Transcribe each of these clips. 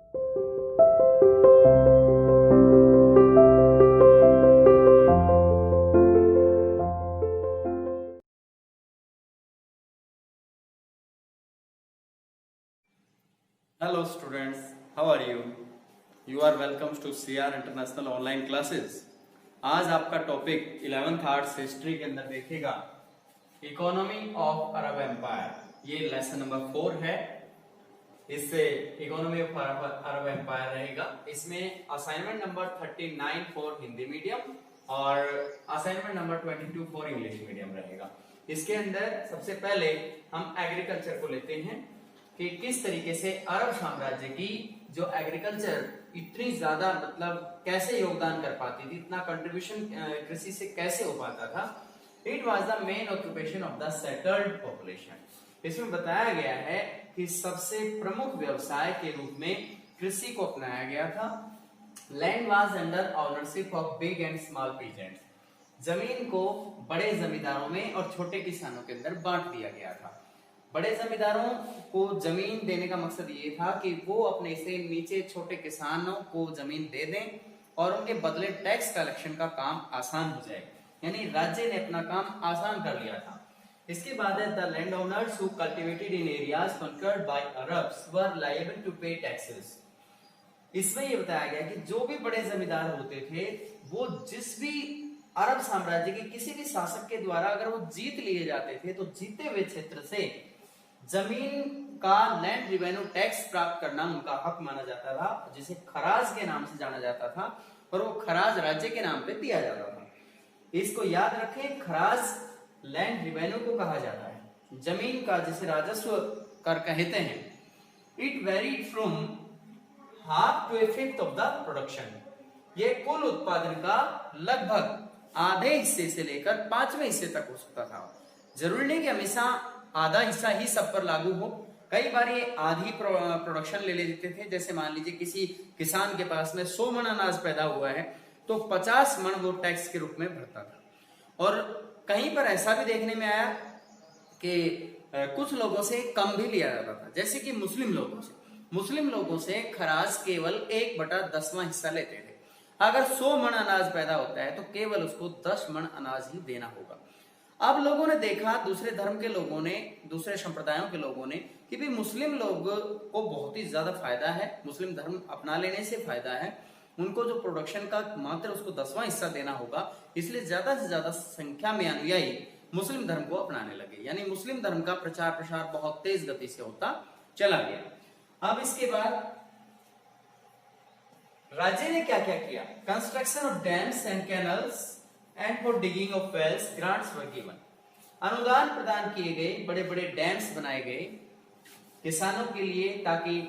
Hello students, how are you? You are welcome to CR International Online Classes. आज आपका topic 11th arts history के अंदर देखेगा economy of Arab empire. ये lesson number 4 है। इससे इकोनॉमी ऑफ अरब एम्पायर रहेगा। इसमें assignment number 39 for Hindi medium और assignment number 22 for English medium रहेगा। इसके अंदर सबसे पहले हम एग्रीकल्चर को लेते हैं कि किस तरीके से अरब साम्राज्य की जो एग्रीकल्चर इतनी ज्यादा कैसे योगदान कर पाती थी, इतना कंट्रीब्यूशन कृषि से कैसे हो पाता था। It was the main occupation of the settled population. इसमें बताया गया है कि सबसे प्रमुख व्यवसाय के रूप में कृषि को अपनाया गया था। Land was under ownership of big and small peasants. जमीन को बड़े जमींदारों में और छोटे किसानों के अंदर बांट दिया गया था। बड़े जमींदारों को जमीन देने का मकसद ये था कि वो अपने से नीचे छोटे किसानों को जमीन दे दें और उनके बदले टैक्स कलेक्शन का काम आसान हो जाए, यानी राज्य ने अपना काम आसान कर लिया था। इसके बाद the land owners who cultivated in areas conquered by Arabs were liable to pay taxes. इसमें ये बताया गया कि जो भी बड़े जमींदार होते थे वो जिस भी अरब साम्राज्य के किसी भी शासक के द्वारा अगर वो जीत लिए जाते थे तो जीते हुए क्षेत्र से जमीन का लैंड रिवेन्यू टैक्स प्राप्त करना उनका हक माना जाता था, जिसे खराज के नाम से जाना जाता था और वो खराज राज्य के नाम पे दिया जाता था। इसको याद रखें, खराज लैंड रिवेन्यू को कहा जाता है, जमीन का जिसे राजस्व कर कहते हैं। It varied from half to a fifth of the production. ये कुल उत्पादन का लगभग आधे हिस्से से लेकर 5वें हिस्से तक हो सकता था। जरूरी नहीं कि हमेशा आधा हिस्सा ही सब पर लागू हो। कई बार ये आधी प्रोडक्शन ले लेते थे। जैसे मान लीजिए किसी किसान के पास में 100 मन अनाज पैदा हुआ है तो 50 मन वो टैक्स के रूप में भरता था। और कहीं पर ऐसा भी देखने में आया कि कुछ लोगों से कम भी लिया जाता था, जैसे कि मुस्लिम लोगों से खराज केवल 1/10वां हिस्सा लेते थे। अगर 100 मन अनाज पैदा होता है तो केवल उसको 10 मन अनाज ही देना होगा। अब लोगों ने देखा, दूसरे धर्म के लोगों ने, दूसरे संप्रदायों के लोगों ने, कि भी मुस्लिम लोग को बहुत ही ज्यादा फायदा है, मुस्लिम धर्म अपना लेने से फायदा है, उनको जो प्रोडक्शन का मात्र उसको 10वां हिस्सा देना होगा, इसलिए ज्यादा से ज्यादा संख्या में अनुयायी मुस्लिम धर्म को अपनाने लगे। यानी मुस्लिम धर्म का प्रचार प्रसार बहुत तेज गति से होता चला गया। अब इसके बाद राज्य ने क्या क्या किया? Construction of dams and canals and for digging of wells grants were given. अनुदान प्रदान किए गए, बड़े बड़े डैम्स बनाए गए किसानों के लिए, ताकि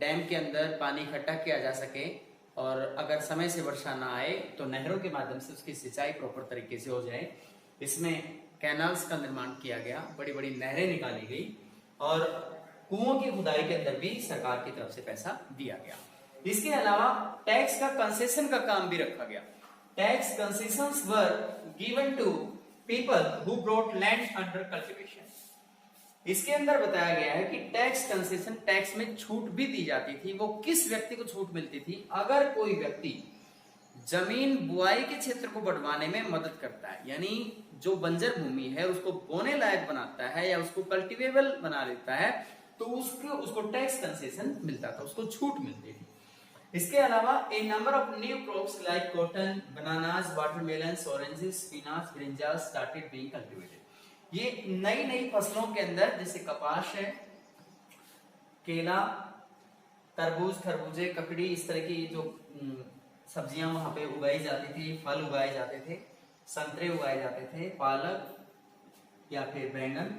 डैम के अंदर पानी इकट्ठा किया जा सके और अगर समय से वर्षा ना आए तो नहरों के माध्यम से उसकी सिंचाई प्रॉपर तरीके से हो जाए। इसमें कैनाल्स का निर्माण किया गया, बड़ी बड़ी नहरें निकाली गई और कुओं की खुदाई के अंदर भी सरकार की तरफ से पैसा दिया गया। इसके अलावा टैक्स का कंसेशन का काम भी रखा गया। Tax concessions were given to people who brought land under cultivation. इसके अंदर बताया गया है कि टैक्स कंसेशन, टैक्स में छूट भी दी जाती थी। वो किस व्यक्ति को छूट मिलती थी? अगर कोई व्यक्ति जमीन बुआई के क्षेत्र को बढ़वाने में मदद करता है, यानी जो बंजर भूमि है उसको बोने लायक बनाता है या उसको कल्टीवेबल बना देता है, तो उसको टैक्स कंसेशन मिलता था, उसको छूट मिलती थी। इसके अलावा a number of new crops like cotton, bananas, watermelons, oranges, spinach, brinjals started being cultivated. ये नई नई फसलों के अंदर जैसे कपास है, केला, तरबूज, खरबूजे, ककड़ी, इस तरह की जो सब्जियां वहां पे उगाई जाती थी, फल उगाए जाते थे, संतरे उगाए जाते थे, पालक या फिर बैंगन,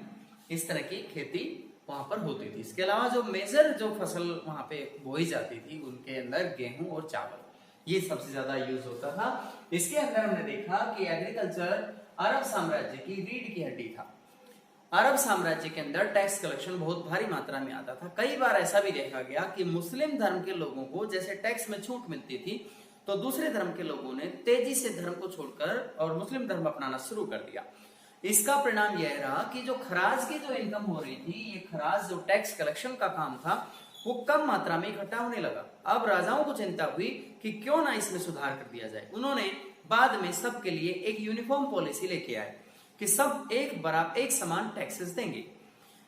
इस तरह की खेती वहां पर होती थी। इसके अलावा जो मेजर जो फसल वहां पे बोई जाती थी उनके अंदर गेहूं और चावल, ये सबसे ज्यादा यूज होता था। इसके अंदर हमने देखा कि एग्रीकल्चर अरब साम्राज्य की रीढ़ की हड्डी था। अरब साम्राज्य के अंदर टैक्स कलेक्शन बहुत भारी मात्रा में आता था। कई बार ऐसा भी देखा गया कि मुस्लिम धर्म के लोगों को जैसे टैक्स में छूट मिलती थी तो दूसरे धर्म के लोगों ने तेजी से धर्म को छोड़कर और मुस्लिम धर्म अपनाना शुरू कर दिया। इसका परिणाम यह रहा कि जो खराज की जो इनकम हो रही थी, ये खराज जो टैक्स कलेक्शन का काम था, वो कम मात्रा में इकट्ठा होने लगा। अब राजाओं को चिंता हुई कि क्यों ना इसमें सुधार कर दिया जाए। उन्होंने बाद में सबके लिए एक यूनिफॉर्म पॉलिसी लेके आए कि सब एक समान टैक्सेस देंगे।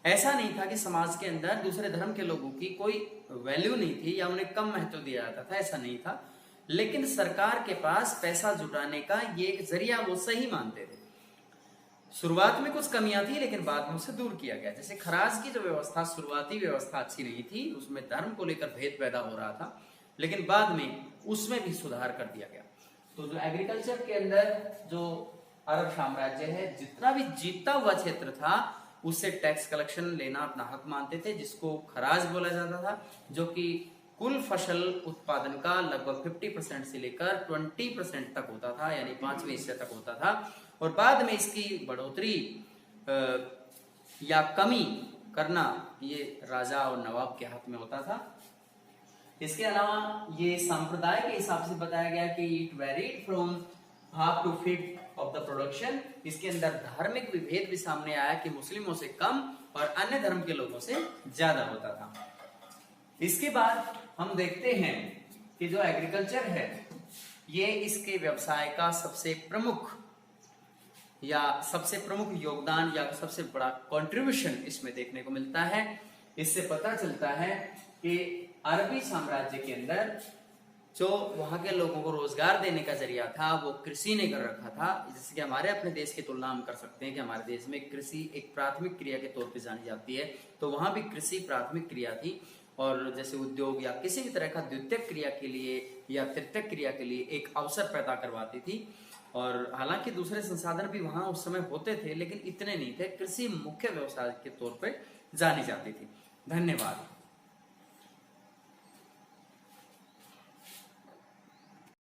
ऐसा नहीं था कि समाज के अंदर दूसरे धर्म के लोगों की कोई वैल्यू नहीं थी या उन्हें कम महत्व दिया जाता था, ऐसा नहीं था। लेकिन सरकार के पास पैसा जुटाने का ये एक जरिया वो सही मानते थे। शुरुआत में कुछ कमियां थी लेकिन बाद में उसे दूर किया गया। जैसे खराज की जो व्यवस्था, शुरुआती व्यवस्था अच्छी नहीं थी, उसमें धर्म को लेकर भेद पैदा हो रहा था, लेकिन बाद में उसमें भी सुधार कर दिया गया। तो जो एग्रीकल्चर के अंदर जो अरब साम्राज्य है, जितना भी जीता हुआ क्षेत्र था उससे टैक्स कलेक्शन लेना अपना हक मानते थे, जिसको खराज बोला जाता था, जो कि कुल फसल उत्पादन का लगभग 50% से लेकर 20% तक होता था, यानी 5वें हिस्से तक होता था। और बाद में इसकी बढ़ोतरी या कमी करना ये राजा और नवाब के हाथ में होता था। इसके अलावा ये संप्रदाय के हिसाब से बताया गया कि it varied from half to fifth of the production. इसके अंदर धार्मिक विभेद भी सामने आया कि मुस्लिमों से कम और अन्य धर्म के लोगों से ज्यादा होता था। इसके बाद हम देखते हैं कि जो एग्रीकल्चर है ये इसके व्यवसाय का सबसे प्रमुख योगदान या सबसे बड़ा कंट्रीब्यूशन इसमें देखने को मिलता है। इससे पता चलता है कि अरबी साम्राज्य के अंदर जो वहां के लोगों को रोजगार देने का जरिया था वो कृषि ने कर रखा था। जैसे कि हमारे अपने देश की तुलना हम कर सकते हैं कि हमारे देश में कृषि एक प्राथमिक क्रिया के तौर पे जानी जाती है, तो वहां भी कृषि प्राथमिक क्रिया थी। और जैसे उद्योग या किसी भी तरह का द्वितीयक क्रिया के लिए या तृतीयक क्रिया के लिए एक अवसर पैदा करवाती थी। और हालांकि दूसरे संसाधन भी वहां उस समय होते थे, लेकिन इतने नहीं थे। कृषि मुख्य व्यवसाय के तौर पर जानी जाती थी। धन्यवाद।